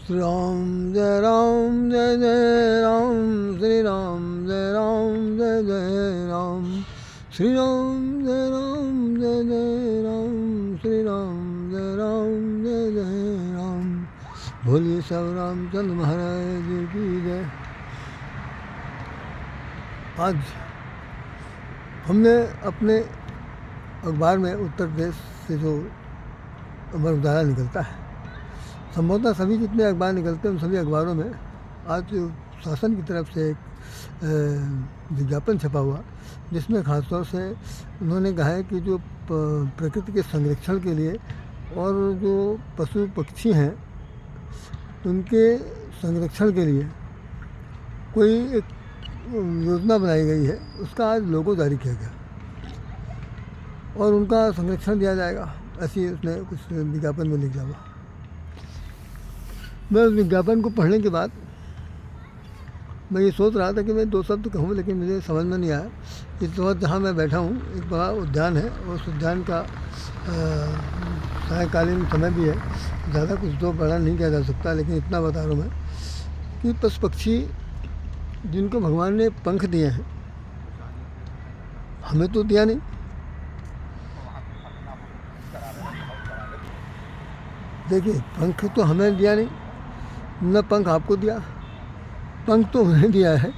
श्री राम जय राम जय जय राम, श्री राम जय राम जय जय राम, श्री राम जय राम जय जय राम, श्री राम जय राम जय जय राम। बोलिए सब रामचंद्र महाराज जी की जय। आज हमने अपने अखबार में उत्तर प्रदेश से जो अमर उजाला निकलता है, संभवतः सभी जितने अखबार निकलते हैं उन सभी अखबारों में आज शासन की तरफ से एक विज्ञापन छपा हुआ, जिसमें ख़ासतौर से उन्होंने कहा है कि जो प्रकृति के संरक्षण के लिए और जो पशु पक्षी हैं उनके संरक्षण के लिए कोई एक योजना बनाई गई है, उसका आज लोगो जारी किया गया और उनका संरक्षण दिया जाएगा, ऐसी उसने कुछ विज्ञापन में लिखा हुआ। मैं उस विज्ञापन को पढ़ने के बाद मैं ये सोच रहा था कि मैं दो शब्द कहूँ, लेकिन मुझे समझ में नहीं आया। इस वक्त जहाँ मैं बैठा हूँ एक बड़ा उद्यान है और उस उद्यान का सायकालीन समय भी है, ज़्यादा कुछ तो बड़ा नहीं किया जा सकता, लेकिन इतना बता रहा हूँ मैं कि पशु पक्षी जिनको भगवान ने पंख दिए हैं, हमें तो दिया नहीं। देखिए, पंख तो हमें दिया नहीं, न पंख आपको दिया। पंख तो उन्हें दिया है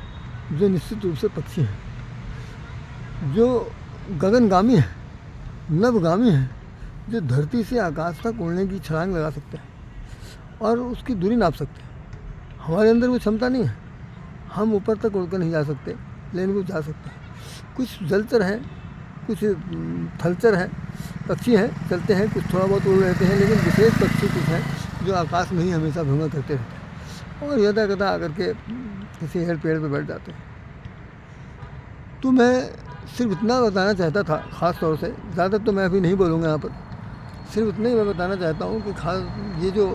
जो निश्चित रूप से पक्षी हैं, जो गगनगामी हैं, नभगामी हैं, जो धरती से आकाश तक उड़ने की छलांग लगा सकते हैं और उसकी दूरी नाप सकते हैं। हमारे अंदर वो क्षमता नहीं है, हम ऊपर तक उड़कर नहीं जा सकते, लेकिन वो जा सकते हैं। कुछ जलचर हैं, कुछ थलचर हैं, पक्षी हैं, चलते हैं, कुछ थोड़ा बहुत उड़ रहते हैं, लेकिन विशेष पक्षी कुछ हैं जो आकाश में ही हमेशा भ्रमण करते रहते हैं और यदा कदा आकर के किसी हेड़ पेड़ पर बैठ जाते हैं। तो मैं सिर्फ इतना बताना चाहता था, ख़ास तौर से, ज़्यादा तो मैं अभी नहीं बोलूँगा यहाँ पर, सिर्फ इतना ही मैं बताना चाहता हूँ कि खास ये जो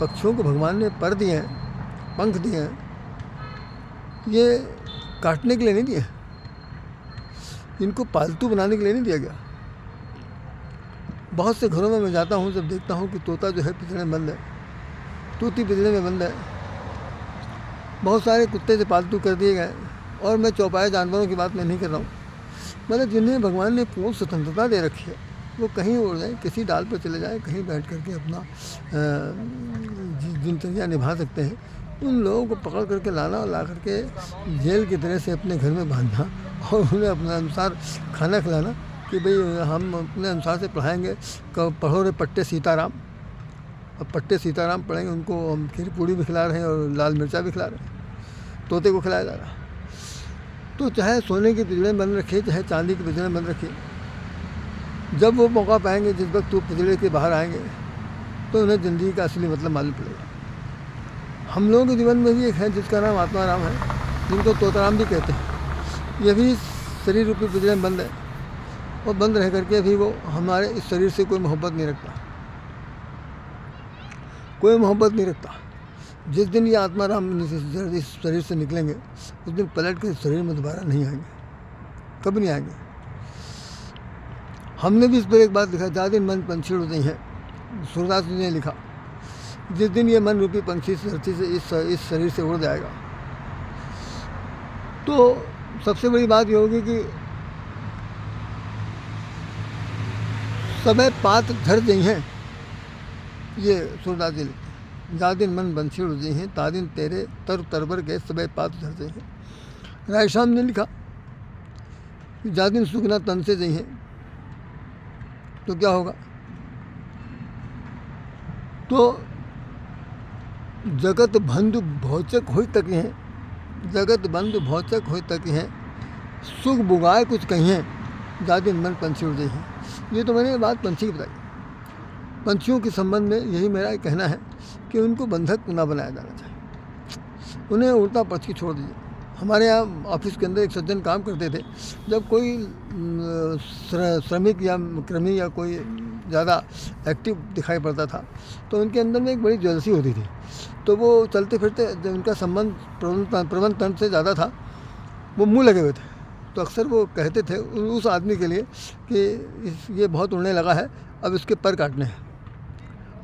पक्षियों को भगवान ने पर दिए हैं, पंख दिए हैं, ये काटने के लिए नहीं दिए, इनको पालतू बनाने के लिए नहीं दिया गया। बहुत से घरों में मैं जाता हूँ, जब देखता हूँ कि तोता जो है पिंजरे में बंद है, तूती पिंजरे में बंद है, बहुत सारे कुत्ते से पालतू कर दिए गए। और मैं चौपाए जानवरों की बात मैं नहीं कर रहा हूँ, मतलब जिन्हें भगवान ने पूर्ण स्वतंत्रता दे रखी है, वो कहीं उड़ जाएँ, किसी डाल पर चले जाएँ, कहीं बैठ करके अपना दिनचर्या निभा सकते हैं। उन लोगों को पकड़ करके लाना और ला करके जेल की तरह से अपने घर में बांधना और उन्हें अपने अनुसार खाना खिलाना कि भाई हम अपने अनुसार से पढ़ाएंगे, पढ़ो रे पट्टे सीताराम। अब पट्टे सीताराम पढ़ेंगे, उनको हम खीर पूड़ी भी खिला रहे हैं और लाल मिर्चा भी खिला रहे हैं, तोते को खिलाया जा रहा है। तो चाहे सोने की पिंजरे में बंद रखिए, चाहे चांदी के पिंजरे में बंद रखिए, जब वो मौका पाएंगे, जिस वक्त वो पिंजरे के बाहर आएंगे, तो उन्हें ज़िंदगी का असली मतलब मालूम पड़ेगा। हम लोगों के जीवन में भी एक है जिसका नाम आत्माराम है, जिनको तोताराम भी कहते हैं। यह भी शरीर रूपी पिंजरे में बंद है और बंद रह करके भी वो हमारे इस शरीर से कोई मोहब्बत नहीं रखता, कोई मोहब्बत नहीं रखता। जिस दिन ये आत्माराम इस शरीर से निकलेंगे, उस दिन पलट कर इस शरीर में दोबारा नहीं आएंगे, कभी नहीं आएंगे। हमने भी इस पर एक बात लिखा, जा दिन मन पंछी उड़ गई हैं, सूरदास जी ने लिखा, जिस दिन ये मन रूपी पंछी इस धरती से इस शरीर से उड़ जाएगा, तो सबसे बड़ी बात ये होगी कि समय पात धर गई हैं। ये सूरदास जी लिखते हैं, जा दिन मन पंछी उड़ गई हैं, तादिन तेरे तर तरबर गए समय पात धर गई हैं। रायश्याम ने लिखा कि जा दिन सुगना तन से गई हैं, तो क्या होगा? तो जगत बंधु भौचक हो तक हैं, जगत बंधु भौचक हो तक हैं, सुख बुगाए कुछ कहिए, जा दिन मन पंछी उड़ गई हैं। ये तो मैंने बात पंछी की बताई। पंछियों के संबंध में यही मेरा कहना है कि उनको बंधक ना बनाया जाना चाहिए, उन्हें उड़ता पक्षी छोड़ दीजिए। हमारे यहाँ ऑफिस के अंदर एक सज्जन काम करते थे, जब कोई श्रमिक या कृमि या कोई ज़्यादा एक्टिव दिखाई पड़ता था तो उनके अंदर में एक बड़ी जेलसी होती थी। तो वो चलते फिरते, जब उनका संबंध प्रबंध तंत्र से ज़्यादा था, वो मुँह लगे हुए थे, तो अक्सर वो कहते थे उस आदमी के लिए कि ये बहुत उड़ने लगा है, अब इसके पर काटने हैं।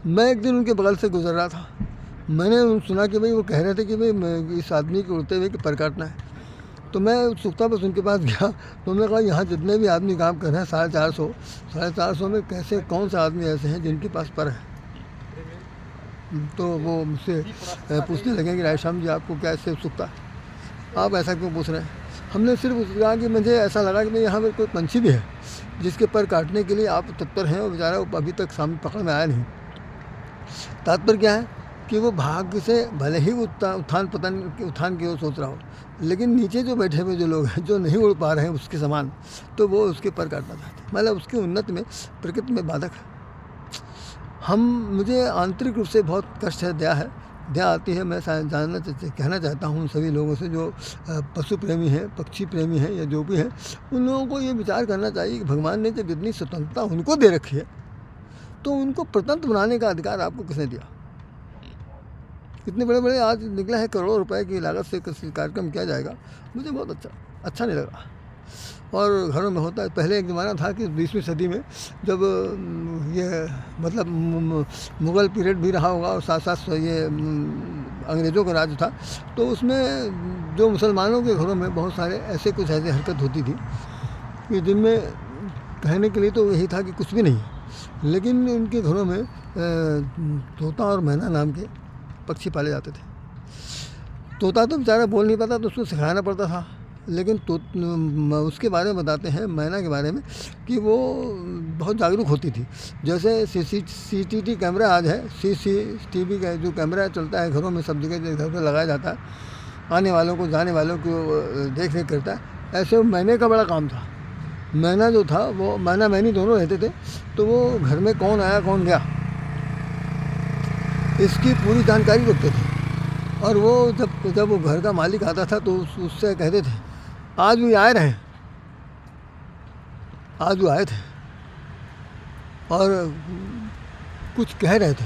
मैं एक दिन उनके बगल से गुजर रहा था, मैंने सुना कि भाई वो कह रहे थे कि भाई इस आदमी के उड़ते हुए कि पर काटना है। तो मैं उत्सुकता बस उनके पास गया, तो उन्होंने कहा यहाँ जितने भी आदमी काम कर रहे हैं 450 में कैसे कौन सा आदमी ऐसे हैं जिनके पास पर है। तो वो मुझसे पूछने लगे कि राय श्याम जी आपको क्या इससे उत्सुकता है, आप ऐसा क्यों पूछ रहे हैं। हमने सिर्फ कहा कि मुझे ऐसा लगा कि भाई यहाँ पर कोई पंछी भी है जिसके पर काटने के लिए आप तत्पर हैं और बेचारा वो अभी तक सामने पकड़ में आया नहीं। तात्पर्य क्या है कि वो भाग्य से भले ही उत्थान की ओर सोच रहा हो, लेकिन नीचे जो बैठे हुए जो लोग हैं जो नहीं उड़ पा रहे हैं उसके समान, तो वो उसके पर काटना चाहते हैं, मतलब उसकी उन्नति में प्रकृति में बाधक है। मुझे आंतरिक रूप से बहुत कष्ट है, दया आती है। मैं कहना चाहता हूँ उन सभी लोगों से जो पशु प्रेमी हैं, पक्षी प्रेमी हैं या जो भी हैं, उन लोगों को ये विचार करना चाहिए कि भगवान ने जब इतनी स्वतंत्रता उनको दे रखी है तो उनको स्वतंत्र बनाने का अधिकार आपको किसने दिया। इतने बड़े बड़े आज निकला है, करोड़ों रुपए की लागत से कार्यक्रम किया जाएगा, मुझे बहुत अच्छा नहीं लगा। और घरों में होता है, पहले एक ज़माना था कि 20वीं सदी में जब ये मतलब मुग़ल पीरियड भी रहा होगा और साथ साथ ये अंग्रेज़ों का राज था, तो उसमें जो मुसलमानों के घरों में बहुत सारे ऐसी हरकत होती थी कि जिनमें कहने के लिए तो यही था कि कुछ भी नहीं, लेकिन उनके घरों में तोता और मैना नाम के पक्षी पाले जाते थे। तोता तो बेचारा बोल नहीं पाता तो उसको सिखाना पड़ता था, लेकिन उसके बारे में बताते हैं, मैना के बारे में, कि वो बहुत जागरूक होती थी। जैसे CCTV कैमरा आज है, CCTV का जो कैमरा चलता है घरों में, सब जगह घर पर लगाया जाता है, आने वालों को जाने वालों को देख रेख करता है, ऐसे मैने का बड़ा काम था। मैना जो था वो मैनी दोनों रहते थे, तो वो घर में कौन आया कौन गया इसकी पूरी जानकारी रखते थे। और वो जब वो घर का मालिक आता था तो उससे कहते थे आज वो आए रहे, आज वो आए थे और कुछ कह रहे थे।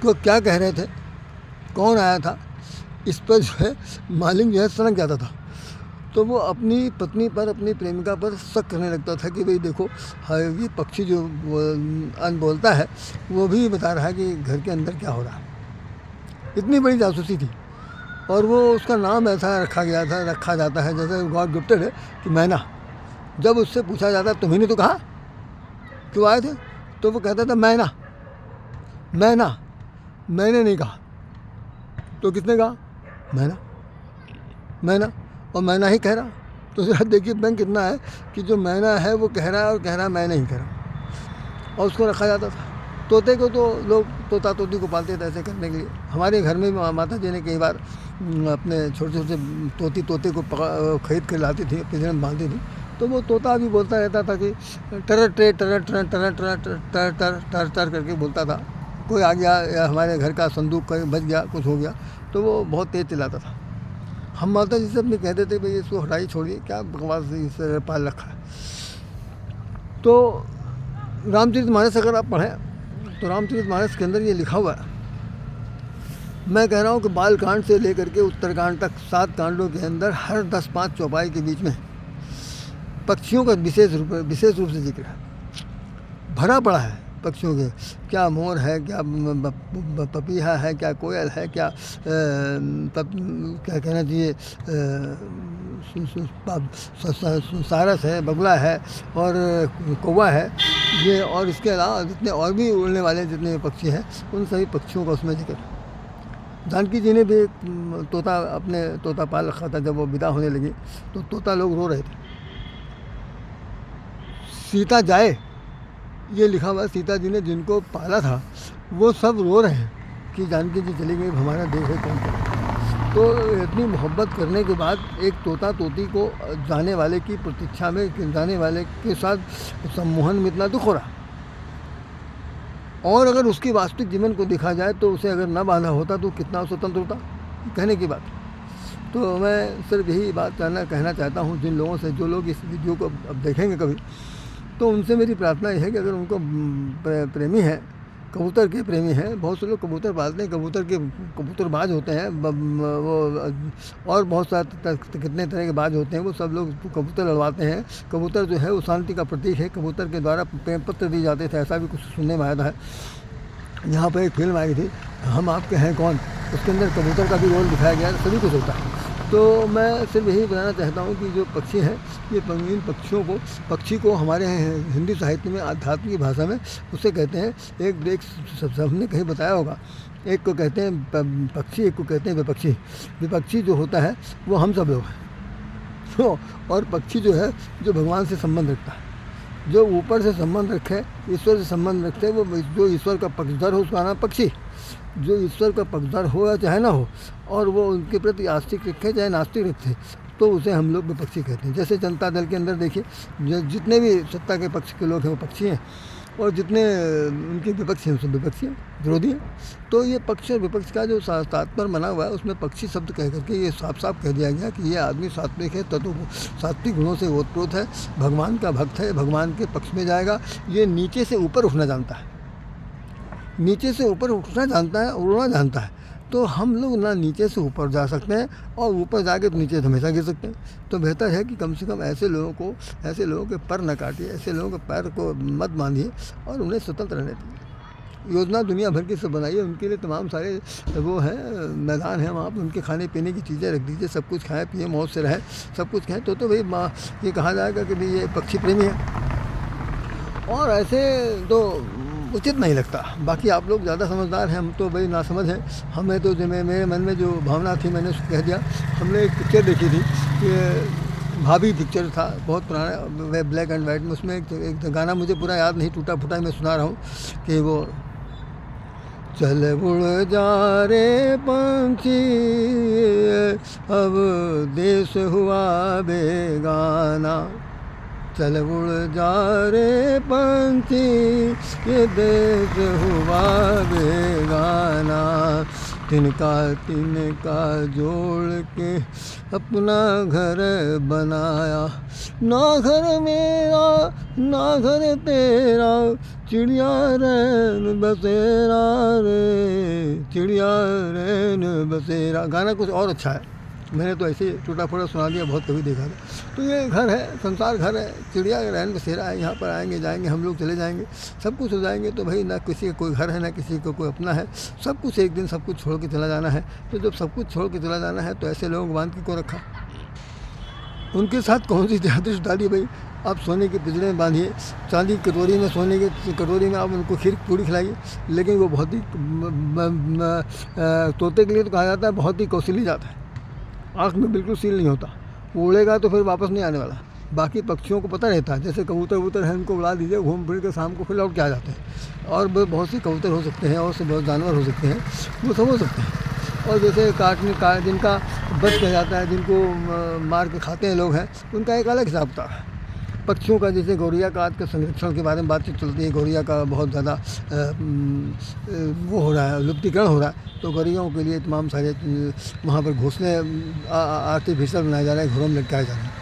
तो क्या कह रहे थे, कौन आया था, इस पर जो है मालिक जो है सनक जाता था। तो वो अपनी पत्नी पर, अपनी प्रेमिका पर शक करने लगता था कि भाई देखो ये पक्षी जो बोलता है वो भी बता रहा है कि घर के अंदर क्या हो रहा है। इतनी बड़ी जासूसी थी। और वो उसका नाम ऐसा रखा जाता है जैसे गॉड गिफ्टेड है कि मैना। जब उससे पूछा जाता तुम्ही ने तो कहा क्यों आए थे, तो वो कहता था मैना, मैंने नहीं कहा। तो किसने कहा, मैना, और मैना ही कह रहा। तो जरा देखिए बैंक कितना है कि जो मैना है वो कह रहा है और कह रहा है मैं नहीं कह रहा। और उसको रखा जाता था। तोते को तो लोग तोता तोती को पालते थे ऐसे करने के लिए। हमारे घर में माता जी ने कई बार अपने छोटे तोते को खरीद कर लाती थी, पिंजरे में बांधती थी। तो वो तोता भी बोलता रहता था कि टर करके बोलता था। कोई आ गया या हमारे घर का संदूक कहीं बच गया, कुछ हो गया, तो वो बहुत तेज़ चिल्लाता था। हम माता जी से अपने कहते थे भाई इसको हटाई छोड़िए, क्या बकवास इसे पाल रखा है। तो रामचरितमानस अगर आप पढ़ें तो रामचरितमानस के अंदर ये लिखा हुआ है, मैं कह रहा हूँ कि बालकांड से लेकर के उत्तरकांड तक 7 कांडों के अंदर हर 10-5 चौपाई के बीच में पक्षियों का विशेष रूप से जिक्र है, भरा पड़ा है पक्षियों के। क्या मोर है, क्या पपीहा है, क्या कोयल है, क्या क्या कहना चाहिए सारस है, बगुला है और कौवा है, ये और इसके अलावा जितने और भी उड़ने वाले जितने पक्षी हैं उन सभी पक्षियों का उसमें जिक्र। जानकी जी ने भी अपने तोता पाल रखा था। जब वो विदा होने लगी तो तोता लोग रो रहे थे। सीता जाए ये लिखा हुआ, सीता जी ने जिनको पाला था वो सब रो रहे हैं कि जानकी जी चली गई, हमारा देख कौन करेगा। तो इतनी मोहब्बत करने के बाद एक तोता तोती को जाने वाले की प्रतीक्षा में, जाने वाले के साथ सम्मोहन में इतना दुख हो रहा। और अगर उसकी वास्तविक जीवन को देखा जाए तो उसे अगर न बांधा होता तो कितना स्वतंत्र होता, कहने की बात। तो मैं सिर्फ यही बात कहना चाहता हूँ जिन लोगों से, जो लोग इस वीडियो को अब देखेंगे कभी, तो उनसे मेरी प्रार्थना यह है कि अगर उनको प्रेमी है, कबूतर के प्रेमी हैं, बहुत से लोग कबूतर पालते हैं, कबूतरबाज होते हैं, वो और बहुत सारे कितने तरह के बाज होते हैं, वो सब लोग कबूतर लड़वाते हैं। कबूतर जो है वो शांति का प्रतीक है, कबूतर के द्वारा प्रेम पत्र दिए जाते थे, ऐसा भी कुछ सुनने में आया है। यहाँ पर एक फिल्म आई थी, हम आपके हैं कौन, उसके अंदर कबूतर का भी रोल दिखाया गया है, सभी कुछ होता है। तो मैं सिर्फ यही बताना चाहता हूँ कि जो पक्षी हैं, ये इन पक्षियों को, पक्षी को हमारे हिंदी साहित्य में आध्यात्म की भाषा में उसे कहते हैं, एक सबने कहीं बताया होगा, एक को कहते हैं पक्षी, एक को कहते हैं विपक्षी। विपक्षी जो होता है वो हम सब लोग हैं। तो और पक्षी जो है, जो भगवान से संबंध रखता है, जो ऊपर से संबंध रखे, ईश्वर से संबंध रखते हैं, वो जो ईश्वर का पक्षधर हो उसका नाम पक्षी। जो ईश्वर का पक्षधर हो या चाहे ना हो, और वो उनके प्रति आस्तिक रखे चाहे नास्तिक रखे, तो उसे हम लोग विपक्षी कहते हैं। जैसे जनता दल के अंदर देखिए, जितने भी सत्ता के पक्ष के लोग हैं वो पक्षी हैं, और जितने उनके विपक्षी हैं सब विपक्षी हैं, विरोधी हैं। तो ये पक्ष और विपक्ष का जो तात्पर्य बना हुआ है, उसमें पक्षी शब्द कह करके ये साफ साफ कह दिया गया कि ये आदमी सात्विक है, तत्व सात्विक गुणों से ओतप्रोत है, भगवान का भक्त है, भगवान के पक्ष में जाएगा। ये नीचे से ऊपर उठना जानता है, नीचे से ऊपर उठना जानता है, उड़ना जानता है। तो हम लोग ना नीचे से ऊपर जा सकते हैं, और ऊपर जाके तो नीचे हमेशा गिर सकते हैं। तो बेहतर है कि कम से कम ऐसे लोगों के पर न काटिए, ऐसे लोगों के पैर को मत बांधिए, और उन्हें स्वतंत्र रहने दीजिए। योजना दुनिया भर की सब बनाइए, उनके लिए तमाम सारे वो हैं, मैदान हैं वहाँ पर, उनके खाने पीने की चीज़ें रख दीजिए, सब कुछ खाएँ पिए, मौज से रहें, सब कुछ खाएँ। तो भाई ये कहा जाएगा कि भाई ये पक्षी प्रेमी है, और ऐसे तो उचित नहीं लगता। बाकी आप लोग ज़्यादा समझदार हैं, हम तो भाई नासमझ हैं। हमें तो मेरे मन में जो भावना थी मैंने उसको कह दिया। हमने एक पिक्चर देखी थी, कि भाभी पिक्चर था, बहुत पुराना, ब्लैक एंड वाइट में। उसमें एक गाना मुझे पूरा याद नहीं, टूटा फूटा मैं सुना रहा हूँ कि वो चल उड़ जा रे पंछी, अब देश हुआ बेगाना, चल उड़ जा रे पंछी, ये देश हुआ बेगाना, तिनका जोड़ के अपना घर बनाया, ना घर मेरा ना घर तेरा, चिड़िया रैन बसेरा रे, चिड़िया रैन बसेरा। गाना कुछ और अच्छा है, मैंने तो ऐसे टूटा फूटा सुना दिया, बहुत कभी देखा था। तो ये घर है, संसार घर है, चिड़िया रहन बसेरा है, यहाँ पर आएंगे जाएंगे, हम लोग चले जाएंगे, सब कुछ हो जाएंगे। तो भाई ना किसी का कोई घर है, ना किसी को कोई अपना है, सब कुछ एक दिन सब कुछ छोड़ के चला जाना है। तो जब सब कुछ छोड़ के चला जाना है, तो ऐसे लोगों को बांध के क्यों रखा? उनके साथ कौन सी आतिश डाली भाई? आप सोने के पिंजरे में बांधिए, चांदी की कटोरी में, सोने की कटोरी में आप उनको खीर पूड़ी खिलाइए, लेकिन वो बहुत ही तोते के लिए तो कहा जाता है बहुत ही कौशली जाता है, आँख में बिल्कुल सील नहीं होता, वो उड़ेगा तो फिर वापस नहीं आने वाला। बाकी पक्षियों को पता रहता है, जैसे कबूतर हैं, उनको उड़ा दीजिए, घूम फिर के शाम को फिर लौट के आ जाते हैं। और बहुत सी कबूतर हो सकते हैं, और से बहुत जानवर हो सकते हैं, वो सब हो सकते हैं। और जैसे जिनका बच कह जाता है, जिनको मार के खाते हैं लोग हैं, उनका एक अलग हिसाब था। पक्षियों का जैसे गौरैया का आज के संरक्षण के बारे में बातचीत चलती है, गौरैया का बहुत ज़्यादा वो हो रहा है, लुप्तीकरण हो रहा है। तो गौरैयों के लिए तमाम सारे वहाँ पर घोंसले आर्टिफिशियल बनाए जा रहे हैं, घरों में लटकाए जा रहे हैं।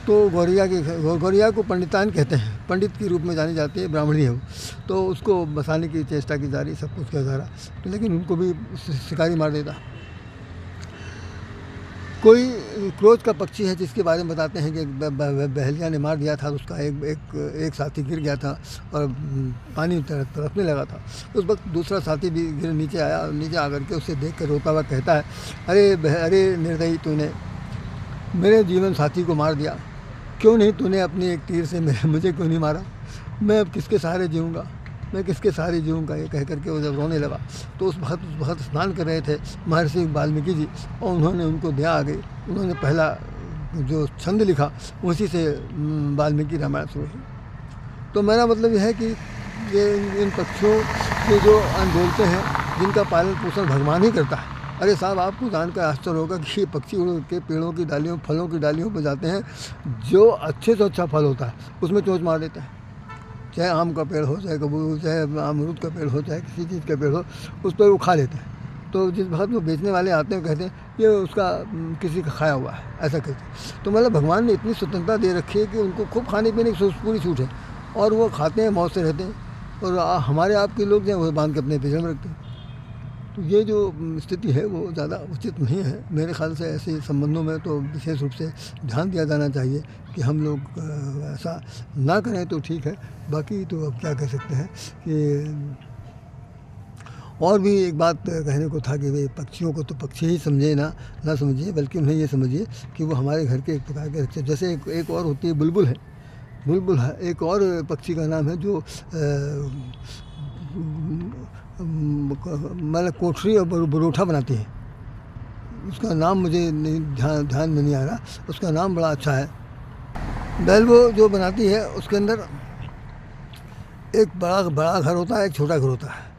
तो गौरैया को पंडितान कहते हैं, पंडित के रूप में जानी जाती है, ब्राह्मणी है वो। तो उसको बसाने की चेष्टा की जा रही, सब कुछ किया जा रहा, तो लेकिन उनको भी शिकारी मार देता। कोई क्रोच का पक्षी है जिसके बारे में बताते हैं कि बहेलिया ने मार दिया था, उसका एक साथी गिर गया था और पानी तड़पने लगा था। उस वक्त दूसरा साथी भी नीचे आया, नीचे आकर के उसे देख कर रोता हुआ कहता है, अरे निर्दयी, तूने मेरे जीवन साथी को मार दिया, क्यों नहीं तूने अपनी एक तीर से मुझे क्यों नहीं मारा? मैं अब किसके सहारे जीऊँगा, मैं किसके सहारे जीऊँगा? ये कह करके वो जब रोने लगा, तो उस वक्त स्नान कर रहे थे महर्षि वाल्मीकि जी, और उन्होंने उनको दया आ गई। उन्होंने पहला जो छंद लिखा, उसी से वाल्मीकि रामायण शुरू हुई। तो मेरा मतलब यह है कि ये इन पक्षियों के जो अन्न बोलते हैं, जिनका पालन पोषण भगवान ही करता है। अरे साहब, आपको जानकर आश्चर्य होगा कि ये पक्षी उड़ के पेड़ों की डालियों, फलों की डालियों पर जाते हैं, जो अच्छे से अच्छा फल होता है उसमें चोंच मार देते हैं। चाहे आम का पेड़ हो, चाहे कबूल, चाहे अमरूद का पेड़ हो, चाहे किसी चीज़ का पेड़ हो, उस पर वो खा लेते हैं। तो जिस वक्त वो बेचने वाले आते हैं, कहते हैं ये उसका किसी का खाया हुआ है, ऐसा कहते हैं। तो मतलब भगवान ने इतनी स्वतंत्रता दे रखी है कि उनको खूब खाने पीने की पूरी छूट है, और वो खाते हैं, मौज से रहते हैं। और हमारे आपके लोग जो हैं वो बांध के अपने पिंजरे में रखते हैं। तो ये जो स्थिति है वो ज़्यादा उचित नहीं है मेरे ख्याल से। ऐसे संबंधों में तो विशेष रूप से ध्यान दिया जाना चाहिए कि हम लोग ऐसा ना करें तो ठीक है। बाकी तो अब क्या कह सकते हैं कि और भी एक बात कहने को था कि भाई पक्षियों को तो पक्षी ही समझे ना समझिए, बल्कि उन्हें ये समझिए कि वो हमारे घर के एक प्रकार के रक्षक। जैसे एक और होती है बुलबुल है, बुलबुल है एक और पक्षी का नाम है जो मतलब कोठरी और बरोठा बनाती है। उसका नाम मुझे ध्यान में नहीं आ रहा, उसका नाम बड़ा अच्छा है। बैल वो जो बनाती है उसके अंदर एक बड़ा घर होता है, एक छोटा घर होता है।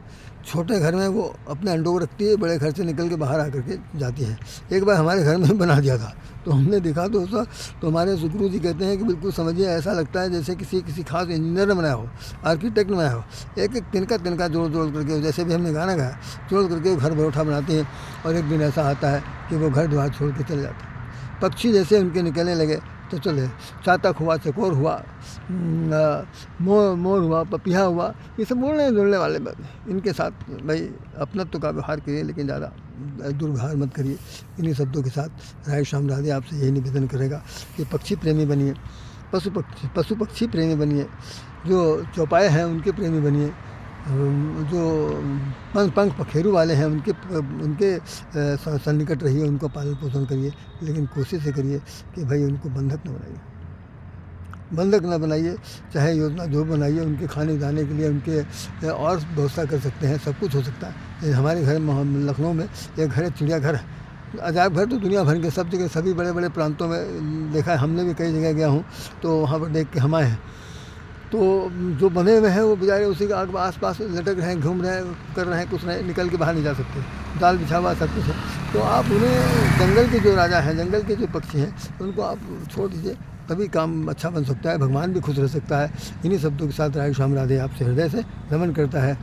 छोटे घर में वो अपने अंडों को रखती है, बड़े घर से निकल के बाहर आकर के जाती है। एक बार हमारे घर में बना दिया था तो हमने देखा तो उसका, तो हमारे सुगुरु जी कहते हैं कि बिल्कुल समझिए ऐसा लगता है जैसे किसी खास इंजीनियर ने बनाया हो, आर्किटेक्ट ने बनाया हो। एक एक तिनका जोड़ करके, जैसे भी हमने गाना गाया, जोड़ करके वो घर बरोठा बनाते हैं। और एक दिन ऐसा आता है कि वो घर द्वार छोड़ के चले जाते हैं। पक्षी जैसे उनके निकलने लगे तो चले, चातक हुआ, चकोर हुआ, मोर हुआ, पपिया हुआ, ये सब बोलने जुड़ने वाले। इनके साथ भाई अपनत्व का व्यवहार करिए, लेकिन ज़्यादा दुर्व्यवहार मत करिए। इन्हीं शब्दों के साथ राधे श्याम राधे आपसे यही निवेदन करेगा कि पक्षी प्रेमी बनिए, पशु पक्षी प्रेमी बनिए, जो चौपाए हैं उनके प्रेमी बनिए, जो पंख पखेरु वाले हैं उनके सन्निकट रहिए, उनको पालन पोषण करिए। लेकिन कोशिश ये करिए कि भाई उनको बंधक न बनाइए। चाहे योजना जो बनाइए, उनके खाने जाने के लिए उनके और व्यवस्था कर सकते हैं, सब कुछ हो सकता है। हमारे घर लखनऊ में एक घर है, चिड़ियाघर है। अजायब घर तो दुनिया भर के सब जगह, सभी बड़े बड़े प्रांतों में देखा है। हमने भी कई जगह गया हूँ तो वहाँ पर देख के हम आए हैं। तो जो बने हुए हैं वो बेचारे उसी के आस पास लटक रहे हैं, घूम रहे हैं, कर रहे हैं, कुछ नहीं, निकल के बाहर नहीं जा सकते। जाल बिछा हुआ सब कुछ है। तो आप उन्हें, जंगल के जो राजा हैं, जंगल के जो पक्षी हैं, उनको आप छोड़ दीजिए, तभी काम अच्छा बन सकता है, भगवान भी खुश रह सकता है। इन्हीं शब्दों के साथ राधे श्याम राधे आपसे हृदय से नमन करता है।